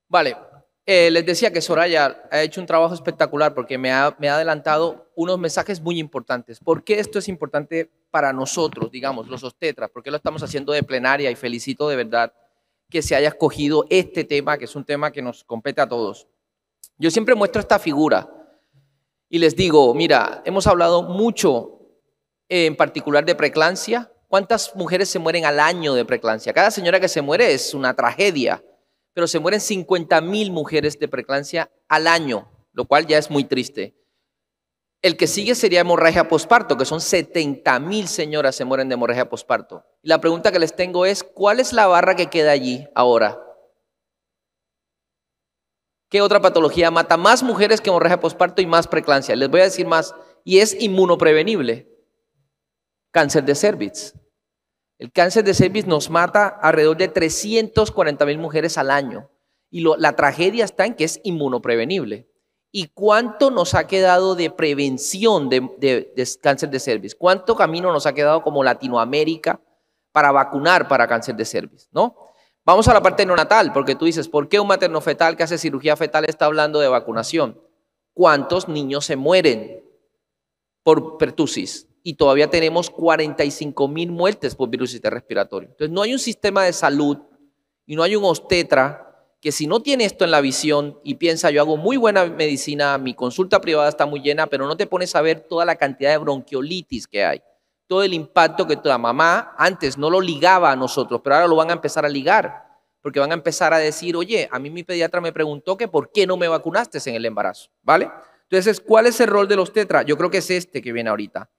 Vale, les decía que Soraya ha hecho un trabajo espectacular porque me ha adelantado unos mensajes muy importantes. ¿Por qué esto es importante para nosotros, digamos, los obstetras? ¿Por qué lo estamos haciendo de plenaria? Y felicito de verdad que se haya escogido este tema, que es un tema que nos compete a todos. Yo siempre muestro esta figura y les digo, mira, hemos hablado mucho en particular de preeclampsia. ¿Cuántas mujeres se mueren al año de preeclampsia? Cada señora que se muere es una tragedia, pero se mueren 50.000 mujeres de preeclampsia al año, lo cual ya es muy triste. El que sigue sería hemorragia posparto, que son 70.000 señoras se mueren de hemorragia posparto. Y la pregunta que les tengo es, ¿cuál es la barra que queda allí ahora? ¿Qué otra patología mata más mujeres que hemorragia posparto y más preeclampsia? Les voy a decir más, y es inmunoprevenible. Cáncer de cervix. El cáncer de cervix nos mata alrededor de 340.000 mujeres al año. Y la tragedia está en que es inmunoprevenible. ¿Y cuánto nos ha quedado de prevención de cáncer de cervix? ¿Cuánto camino nos ha quedado como Latinoamérica para vacunar para cáncer de cervix? ¿No? Vamos a la parte neonatal, porque tú dices, ¿por qué un materno fetal que hace cirugía fetal está hablando de vacunación? ¿Cuántos niños se mueren por pertusis? Y todavía tenemos 45.000 muertes por virus respiratorio. Entonces no hay un sistema de salud y no hay un obstetra que si no tiene esto en la visión y piensa, yo hago muy buena medicina, mi consulta privada está muy llena, pero no te pones a ver toda la cantidad de bronquiolitis que hay, todo el impacto que tu mamá antes no lo ligaba a nosotros, pero ahora lo van a empezar a ligar, porque van a empezar a decir, oye, a mí mi pediatra me preguntó que por qué no me vacunaste en el embarazo, ¿vale? Entonces, ¿cuál es el rol de los obstetra? Yo creo que es este que viene ahorita,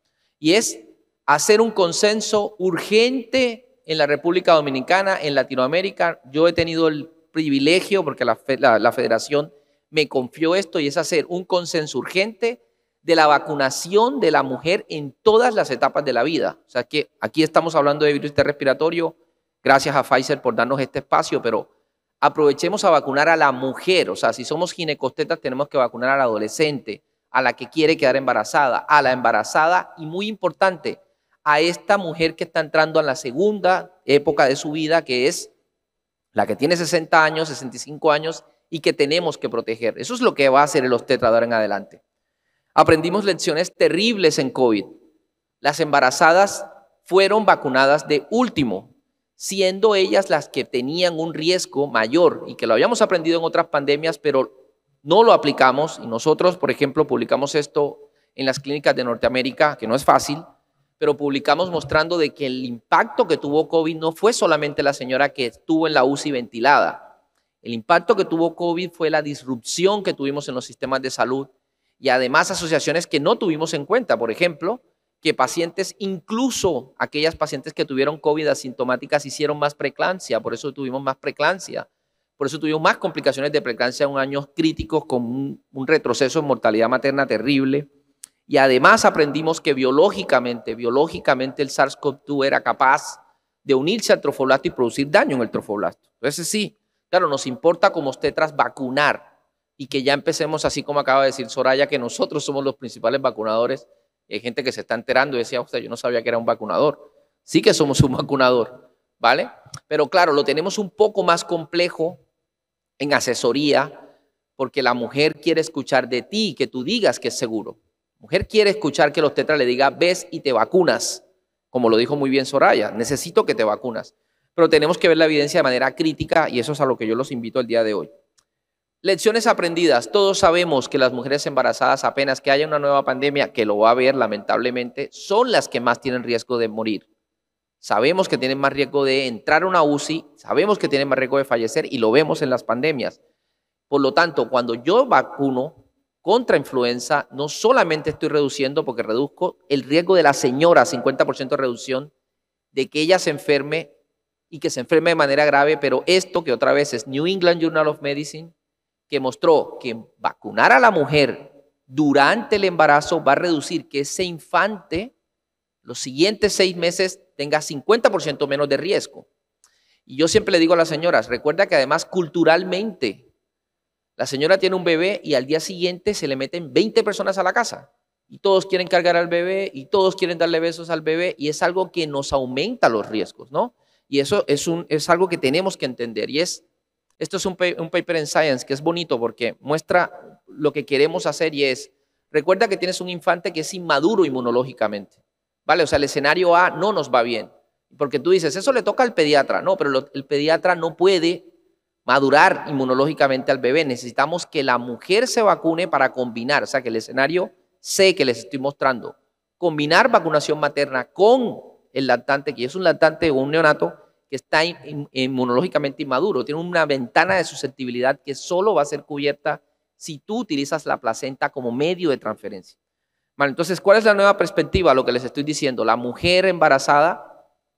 y es hacer un consenso urgente en la República Dominicana, en Latinoamérica. Yo he tenido el privilegio, porque la federación me confió esto, y es hacer un consenso urgente de la vacunación de la mujer en todas las etapas de la vida. O sea que aquí estamos hablando de virus respiratorio, gracias a Pfizer por darnos este espacio, pero aprovechemos a vacunar a la mujer. O sea, si somos ginecobstetras tenemos que vacunar al adolescente, a la que quiere quedar embarazada, a la embarazada y, muy importante, a esta mujer que está entrando en la segunda época de su vida, que es la que tiene 60 años, 65 años y que tenemos que proteger. Eso es lo que va a hacer el obstetra de ahora en adelante. Aprendimos lecciones terribles en COVID. Las embarazadas fueron vacunadas de último, siendo ellas las que tenían un riesgo mayor y que lo habíamos aprendido en otras pandemias, pero no lo aplicamos. Y nosotros, por ejemplo, publicamos esto en las clínicas de Norteamérica, que no es fácil, pero publicamos mostrando de que el impacto que tuvo COVID no fue solamente la señora que estuvo en la UCI ventilada. El impacto que tuvo COVID fue la disrupción que tuvimos en los sistemas de salud y además asociaciones que no tuvimos en cuenta. Por ejemplo, que pacientes, incluso aquellas pacientes que tuvieron COVID asintomáticas, hicieron más preeclampsia, por eso tuvimos más preeclampsia. Por eso tuvimos más complicaciones de preeclampsia en años críticos con un retroceso en mortalidad materna terrible. Y además aprendimos que biológicamente el SARS-CoV-2 era capaz de unirse al trofoblasto y producir daño en el trofoblasto. Entonces sí, claro, nos importa como obstetras vacunar y que ya empecemos, así como acaba de decir Soraya, que nosotros somos los principales vacunadores. Hay gente que se está enterando y decía, usted, yo no sabía que era un vacunador. Sí que somos un vacunador, ¿vale? Pero claro, lo tenemos un poco más complejo en asesoría, porque la mujer quiere escuchar de ti que tú digas que es seguro. Mujer quiere escuchar que el obstetra le diga, ves y te vacunas, como lo dijo muy bien Soraya, necesito que te vacunas. Pero tenemos que ver la evidencia de manera crítica y eso es a lo que yo los invito el día de hoy. Lecciones aprendidas. Todos sabemos que las mujeres embarazadas, apenas que haya una nueva pandemia, que lo va a haber lamentablemente, son las que más tienen riesgo de morir. Sabemos que tienen más riesgo de entrar a una UCI, sabemos que tienen más riesgo de fallecer y lo vemos en las pandemias. Por lo tanto, cuando yo vacuno contra influenza, no solamente estoy reduciendo, porque reduzco el riesgo de la señora, 50% de reducción, de que ella se enferme y que se enferme de manera grave, pero esto que otra vez es New England Journal of Medicine, que mostró que vacunar a la mujer durante el embarazo va a reducir que ese infante los siguientes 6 meses tenga 50% menos de riesgo. Y yo siempre le digo a las señoras, recuerda que además culturalmente la señora tiene un bebé y al día siguiente se le meten 20 personas a la casa y todos quieren cargar al bebé y todos quieren darle besos al bebé y es algo que nos aumenta los riesgos, ¿no? Y eso es algo que tenemos que entender y es Esto es un paper en Science que es bonito porque muestra lo que queremos hacer y es, recuerda que tienes un infante que es inmaduro inmunológicamente, ¿vale? O sea, el escenario A no nos va bien, porque tú dices, eso le toca al pediatra. No, pero el pediatra no puede madurar inmunológicamente al bebé. Necesitamos que la mujer se vacune para combinar, o sea, que el escenario C que les estoy mostrando, combinar vacunación materna con el lactante, que es un lactante o un neonato que está inmunológicamente inmaduro, tiene una ventana de susceptibilidad que solo va a ser cubierta si tú utilizas la placenta como medio de transferencia. Vale, entonces, ¿cuál es la nueva perspectiva? Lo que les estoy diciendo, la mujer embarazada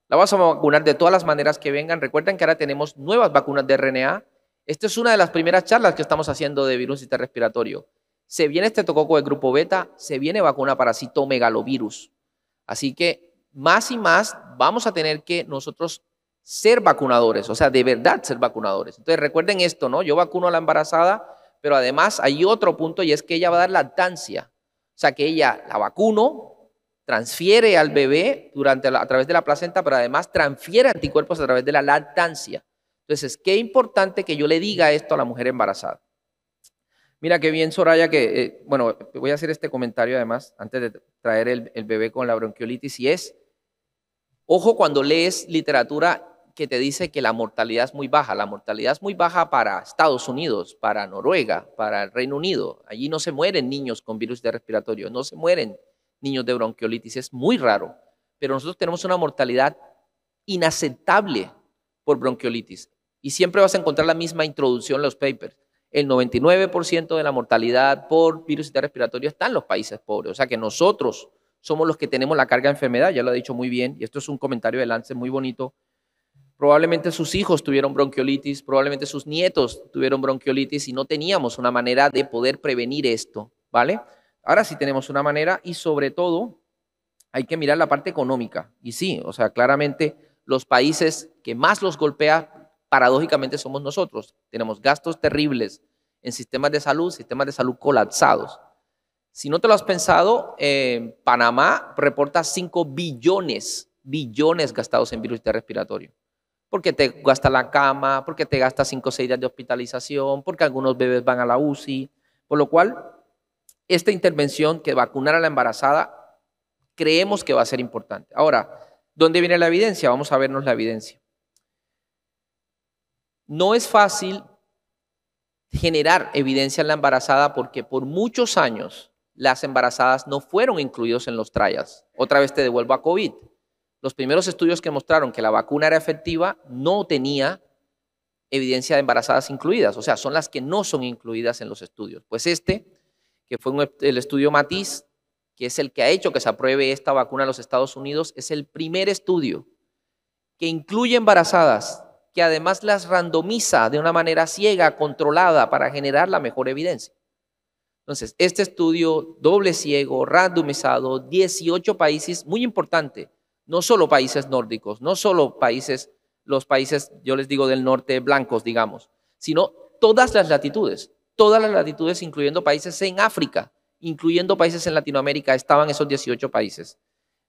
la vamos a vacunar de todas las maneras que vengan. Recuerden que ahora tenemos nuevas vacunas de RNA. Esta es una de las primeras charlas que estamos haciendo de virus respiratorio. Se viene estreptococo de grupo beta, se viene vacuna para citomegalovirus. Así que más y más vamos a tener que nosotros ser vacunadores, o sea, de verdad ser vacunadores. Entonces recuerden esto, ¿no? Yo vacuno a la embarazada, pero además hay otro punto y es que ella va a dar lactancia. O sea, que ella la vacuno, transfiere al bebé a través de la placenta, pero además transfiere anticuerpos a través de la lactancia. Entonces, qué importante que yo le diga esto a la mujer embarazada. Mira qué bien, Soraya, que, bueno, voy a hacer este comentario además, antes de traer el bebé con la bronquiolitis, y es, ojo cuando lees literatura que te dice que la mortalidad es muy baja. La mortalidad es muy baja para Estados Unidos, para Noruega, para el Reino Unido. Allí no se mueren niños con virus respiratorio, no se mueren niños de bronquiolitis, es muy raro, pero nosotros tenemos una mortalidad inaceptable por bronquiolitis y siempre vas a encontrar la misma introducción en los papers. El 99% de la mortalidad por virus respiratorio está en los países pobres, o sea que nosotros somos los que tenemos la carga de enfermedad, ya lo ha dicho muy bien, y esto es un comentario de Lancet muy bonito. Probablemente sus hijos tuvieron bronquiolitis, probablemente sus nietos tuvieron bronquiolitis y no teníamos una manera de poder prevenir esto, ¿vale? Ahora sí tenemos una manera y sobre todo hay que mirar la parte económica. Y sí, o sea, claramente los países que más los golpea paradójicamente somos nosotros. Tenemos gastos terribles en sistemas de salud colapsados. Si no te lo has pensado, Panamá reporta 5 billones gastados en virus respiratorio. Porque te gasta la cama, porque te gasta 5 o 6 días de hospitalización, porque algunos bebés van a la UCI, por lo cual esta intervención que vacunar a la embarazada creemos que va a ser importante. Ahora, ¿dónde viene la evidencia? Vamos a vernos la evidencia. No es fácil generar evidencia en la embarazada porque por muchos años las embarazadas no fueron incluidos en los trials. Otra vez te devuelvo a COVID. Los primeros estudios que mostraron que la vacuna era efectiva no tenía evidencia de embarazadas incluidas, o sea, son las que no son incluidas en los estudios. Pues que fue el estudio Matiz, que es el que ha hecho que se apruebe esta vacuna en los Estados Unidos, es el primer estudio que incluye embarazadas, que además las randomiza de una manera ciega, controlada, para generar la mejor evidencia. Entonces, este estudio doble ciego, randomizado, 18 países, muy importante, no solo países nórdicos, no solo los países, yo les digo del norte, blancos, digamos, sino todas las latitudes, incluyendo países en África, incluyendo países en Latinoamérica, estaban esos 18 países.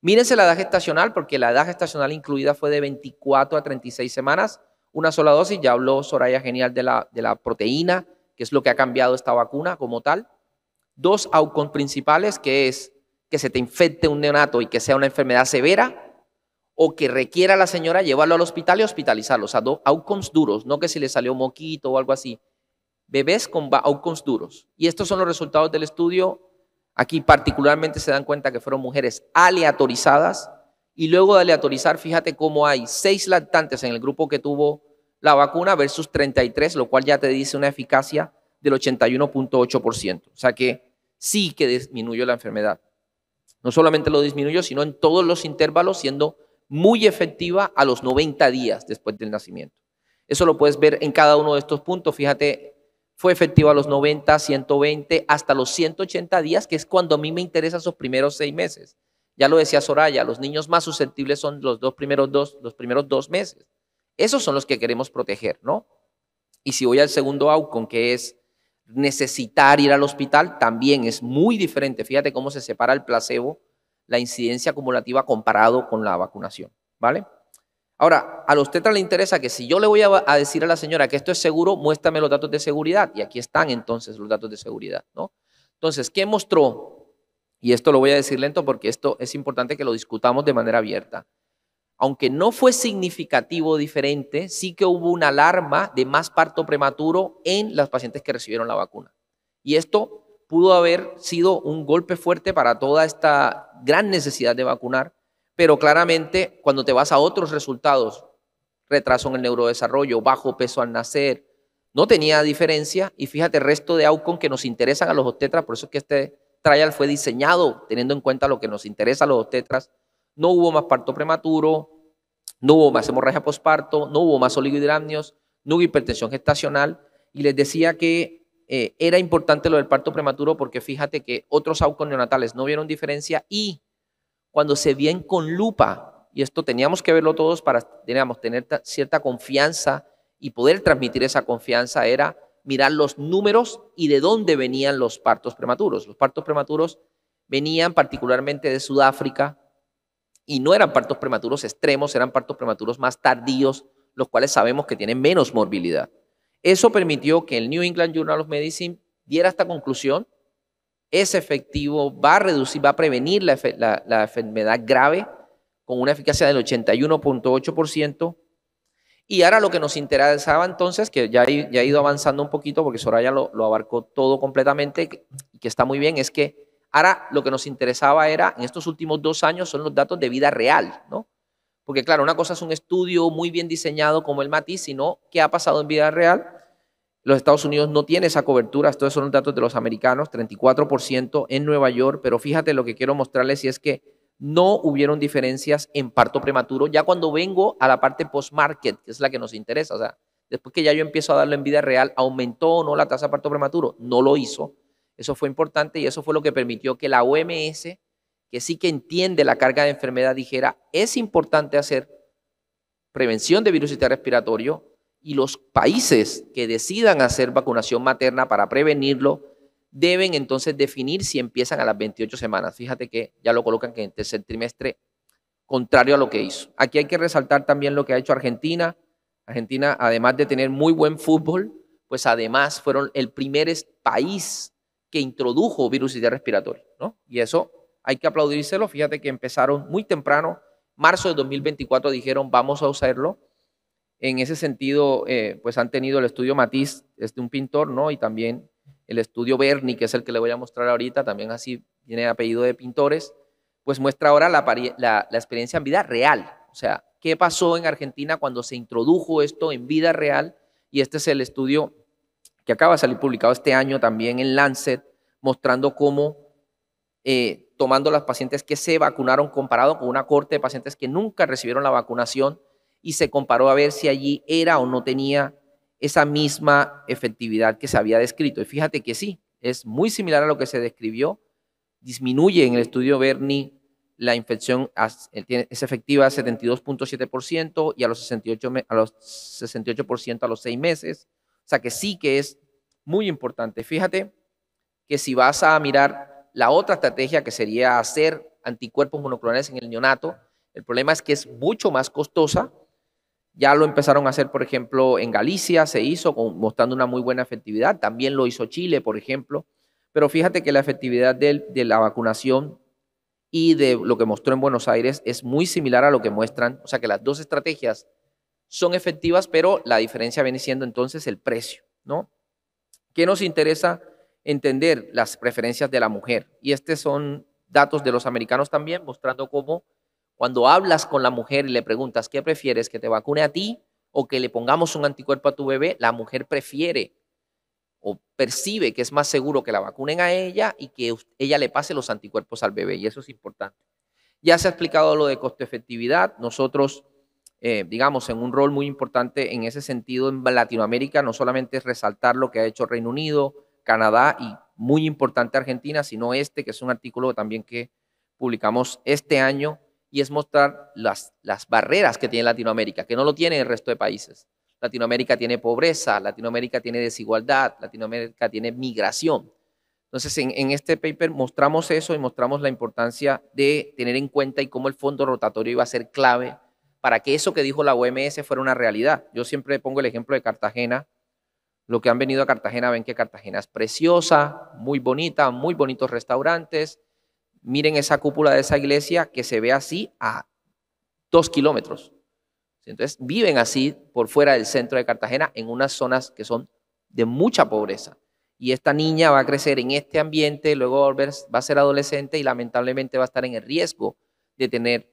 Mírense la edad gestacional, porque la edad gestacional incluida fue de 24 a 36 semanas, una sola dosis, ya habló Soraya genial de la proteína, que es lo que ha cambiado esta vacuna como tal. 2 outcomes principales, que es que se te infecte un neonato y que sea una enfermedad severa, o que requiera a la señora llevarlo al hospital y hospitalizarlo. O sea, 2 outcomes duros, no que si le salió moquito o algo así. Bebés con outcomes duros. Y estos son los resultados del estudio. Aquí particularmente se dan cuenta que fueron mujeres aleatorizadas. Y luego de aleatorizar, fíjate cómo hay 6 lactantes en el grupo que tuvo la vacuna versus 33, lo cual ya te dice una eficacia del 81.8%. O sea que sí que disminuyó la enfermedad. No solamente lo disminuyó, sino en todos los intervalos, siendo muy efectiva a los 90 días después del nacimiento. Eso lo puedes ver en cada uno de estos puntos. Fíjate, fue efectiva a los 90, 120, hasta los 180 días, que es cuando a mí me interesan esos primeros 6 meses. Ya lo decía Soraya, los niños más susceptibles son los primeros dos meses. Esos son los que queremos proteger, ¿no? Y si voy al segundo outcome, que es necesitar ir al hospital, también es muy diferente. Fíjate cómo se separa el placebo, la incidencia acumulativa comparado con la vacunación, ¿vale? Ahora, a los tetras les interesa que si yo le voy a decir a la señora que esto es seguro, muéstrame los datos de seguridad. Y aquí están entonces los datos de seguridad, ¿no? Entonces, ¿qué mostró? Y esto lo voy a decir lento porque esto es importante que lo discutamos de manera abierta. Aunque no fue significativo diferente, sí que hubo una alarma de más parto prematuro en las pacientes que recibieron la vacuna. Y esto pudo haber sido un golpe fuerte para toda esta gran necesidad de vacunar, pero claramente cuando te vas a otros resultados, retraso en el neurodesarrollo, bajo peso al nacer, no tenía diferencia. Y fíjate, el resto de outcomes que nos interesan a los obstetras, por eso es que este trial fue diseñado teniendo en cuenta lo que nos interesa a los obstetras. No hubo más parto prematuro, no hubo más hemorragia posparto, no hubo más oligohidramnios, no hubo hipertensión gestacional. Y les decía que era importante lo del parto prematuro porque fíjate que otros outcomes neonatales no vieron diferencia y cuando se ven con lupa, y esto teníamos que verlo todos para tener cierta confianza y poder transmitir esa confianza, era mirar los números y de dónde venían los partos prematuros. Los partos prematuros venían particularmente de Sudáfrica y no eran partos prematuros extremos, eran partos prematuros más tardíos, los cuales sabemos que tienen menos morbilidad. Eso permitió que el New England Journal of Medicine diera esta conclusión: es efectivo, va a reducir, va a prevenir la enfermedad grave con una eficacia del 81.8%. Y ahora lo que nos interesaba entonces, que ya he ido avanzando un poquito porque Soraya lo abarcó todo completamente y que está muy bien, es que ahora lo que nos interesaba era, en estos últimos 2 años, son los datos de vida real, ¿no? Porque claro, una cosa es un estudio muy bien diseñado como el MATIS, sino qué ha pasado en vida real. Los Estados Unidos no tiene esa cobertura, estos son los datos de los americanos, 34% en Nueva York, pero fíjate lo que quiero mostrarles y es que no hubieron diferencias en parto prematuro. Ya cuando vengo a la parte post-market, que es la que nos interesa, o sea, después que ya yo empiezo a darlo en vida real, ¿aumentó o no la tasa de parto prematuro? No lo hizo. Eso fue importante y eso fue lo que permitió que la OMS, que sí que entiende la carga de enfermedad, dijera, es importante hacer prevención de virus sistémico respiratorio, y los países que decidan hacer vacunación materna para prevenirlo deben entonces definir si empiezan a las 28 semanas. Fíjate que ya lo colocan que en tercer trimestre, contrario a lo que hizo. Aquí hay que resaltar también lo que ha hecho Argentina. Argentina, además de tener muy buen fútbol, pues además fueron el primer país que introdujo virus respiratorio, ¿no? Y eso hay que aplaudírselo. Fíjate que empezaron muy temprano. Marzo de 2024 dijeron, vamos a usarlo. En ese sentido, pues han tenido el estudio Matisse, es de un pintor, ¿no? Y también el estudio Berni, que es el que le voy a mostrar ahorita, también así tiene apellido de pintores, pues muestra ahora la experiencia en vida real. O sea, ¿qué pasó en Argentina cuando se introdujo esto en vida real? Y este es el estudio que acaba de salir publicado este año también en Lancet, mostrando cómo tomando las pacientes que se vacunaron comparado con una cohorte de pacientes que nunca recibieron la vacunación, y se comparó a ver si allí era o no tenía esa misma efectividad que se había descrito. Y fíjate que sí, es muy similar a lo que se describió. Disminuye en el estudio Berni la infección, es efectiva al 72.7% y a los 68% a los 6 meses. O sea que sí que es muy importante. Fíjate que si vas a mirar la otra estrategia, que sería hacer anticuerpos monoclonales en el neonato, el problema es que es mucho más costosa. Ya lo empezaron a hacer, por ejemplo, en Galicia se hizo mostrando una muy buena efectividad. También lo hizo Chile, por ejemplo. Pero fíjate que la efectividad de la vacunación y de lo que mostró en Buenos Aires es muy similar a lo que muestran. O sea que las dos estrategias son efectivas, pero la diferencia viene siendo entonces el precio, ¿no? ¿Qué nos interesa entender? Las preferencias de la mujer. Y estos son datos de los americanos también, mostrando cómo cuando hablas con la mujer y le preguntas, ¿qué prefieres? ¿Que te vacune a ti o que le pongamos un anticuerpo a tu bebé? La mujer prefiere o percibe que es más seguro que la vacunen a ella y que ella le pase los anticuerpos al bebé, y eso es importante. Ya se ha explicado lo de costo-efectividad. Nosotros, digamos, en un rol muy importante en ese sentido en Latinoamérica, no solamente es resaltar lo que ha hecho Reino Unido, Canadá y muy importante Argentina, sino que es un artículo también que publicamos este año, y es mostrar las barreras que tiene Latinoamérica, que no lo tiene el resto de países. Latinoamérica tiene pobreza, Latinoamérica tiene desigualdad, Latinoamérica tiene migración. Entonces, en este paper mostramos eso y mostramos la importancia de tener en cuenta y cómo el fondo rotatorio iba a ser clave para que eso que dijo la OMS fuera una realidad. Yo siempre pongo el ejemplo de Cartagena. Los que han venido a Cartagena ven que Cartagena es preciosa, muy bonita, muy bonitos restaurantes. Miren esa cúpula de esa iglesia que se ve así a 2 kilómetros. Entonces viven así por fuera del centro de Cartagena en unas zonas que son de mucha pobreza. Y esta niña va a crecer en este ambiente, luego va a ser adolescente y lamentablemente va a estar en el riesgo de tener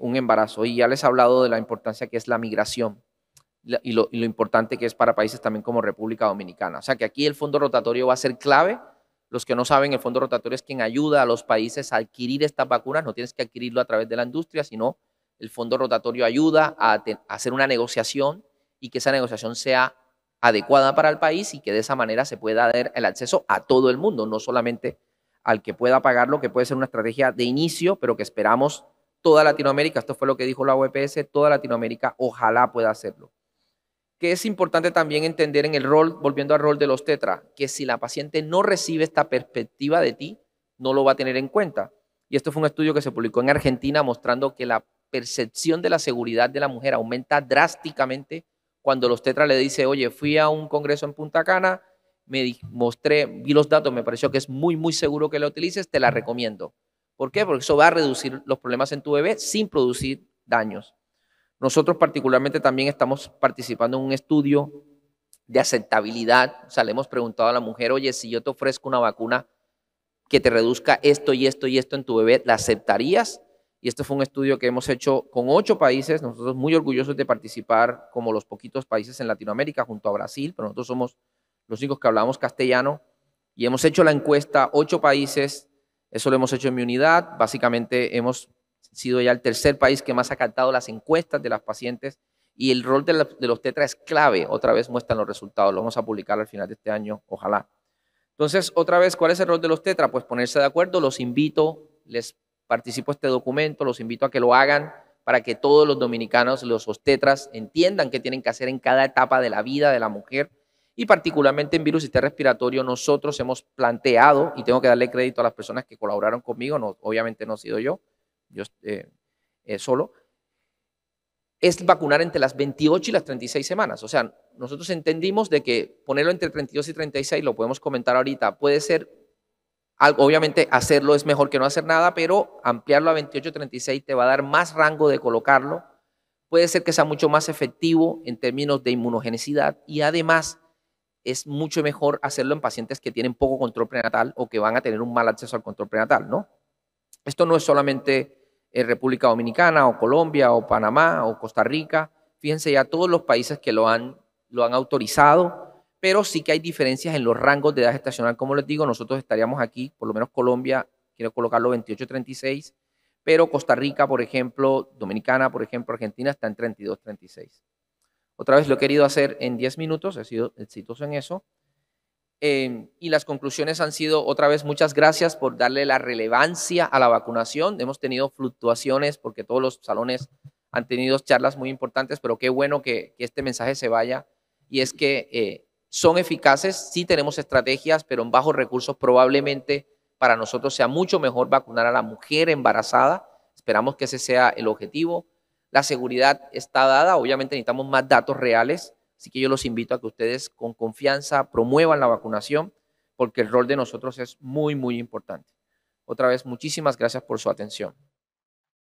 un embarazo. Y ya les he hablado de la importancia que es la migración y lo importante que es para países también como República Dominicana. O sea que aquí el fondo rotatorio va a ser clave. Los que no saben, el fondo rotatorio es quien ayuda a los países a adquirir estas vacunas. No tienes que adquirirlo a través de la industria, sino el fondo rotatorio ayuda a hacer una negociación y que esa negociación sea adecuada para el país y que de esa manera se pueda dar el acceso a todo el mundo, no solamente al que pueda pagarlo, que puede ser una estrategia de inicio, pero que esperamos toda Latinoamérica, esto fue lo que dijo la OPS, toda Latinoamérica ojalá pueda hacerlo. Que es importante también entender en el rol, volviendo al rol de los tetra, que si la paciente no recibe esta perspectiva de ti, no lo va a tener en cuenta. Y esto fue un estudio que se publicó en Argentina mostrando que la percepción de la seguridad de la mujer aumenta drásticamente cuando los tetra le dice, oye, fui a un congreso en Punta Cana, vi los datos, me pareció que es muy, muy seguro que la utilices, te la recomiendo. ¿Por qué? Porque eso va a reducir los problemas en tu bebé sin producir daños. Nosotros particularmente también estamos participando en un estudio de aceptabilidad. O sea, le hemos preguntado a la mujer, oye, si yo te ofrezco una vacuna que te reduzca esto y esto y esto en tu bebé, ¿la aceptarías? Y este fue un estudio que hemos hecho con 8 países, nosotros muy orgullosos de participar como los poquitos países en Latinoamérica junto a Brasil, pero nosotros somos los únicos que hablamos castellano y hemos hecho la encuesta 8 países, eso lo hemos hecho en mi unidad, básicamente hemos sido ya el tercer país que más ha captado las encuestas de las pacientes y el rol de los tetra es clave, otra vez muestran los resultados, lo vamos a publicar al final de este año, ojalá. Entonces, otra vez, ¿cuál es el rol de los tetra? Pues ponerse de acuerdo, los invito, les participo este documento, los invito a que lo hagan para que todos los dominicanos, los tetras, entiendan qué tienen que hacer en cada etapa de la vida de la mujer y particularmente en virus y sistema respiratorio nosotros hemos planteado, y tengo que darle crédito a las personas que colaboraron conmigo, no, obviamente no he sido yo solo, es vacunar entre las 28 y las 36 semanas. O sea, nosotros entendimos de que ponerlo entre 32 y 36, lo podemos comentar ahorita, puede ser algo, obviamente hacerlo es mejor que no hacer nada, pero ampliarlo a 28 36 te va a dar más rango de colocarlo. Puede ser que sea mucho más efectivo en términos de inmunogenicidad y además es mucho mejor hacerlo en pacientes que tienen poco control prenatal o que van a tener un mal acceso al control prenatal, ¿no? Esto no es solamente República Dominicana o Colombia o Panamá o Costa Rica. Fíjense ya todos los países que lo han autorizado, pero sí que hay diferencias en los rangos de edad gestacional. Como les digo, nosotros estaríamos aquí, por lo menos Colombia, quiero colocarlo 28-36, pero Costa Rica, por ejemplo, Dominicana, por ejemplo, Argentina está en 32-36. Otra vez lo he querido hacer en 10 minutos, he sido exitoso en eso. Y las conclusiones han sido, otra vez, muchas gracias por darle la relevancia a la vacunación. Hemos tenido fluctuaciones porque todos los salones han tenido charlas muy importantes, pero qué bueno que este mensaje se vaya. Y es que son eficaces, sí tenemos estrategias, pero en bajos recursos probablemente para nosotros sea mucho mejor vacunar a la mujer embarazada. Esperamos que ese sea el objetivo. La seguridad está dada, obviamente necesitamos más datos reales. Así que yo los invito a que ustedes con confianza promuevan la vacunación porque el rol de nosotros es muy, muy importante. Otra vez, muchísimas gracias por su atención.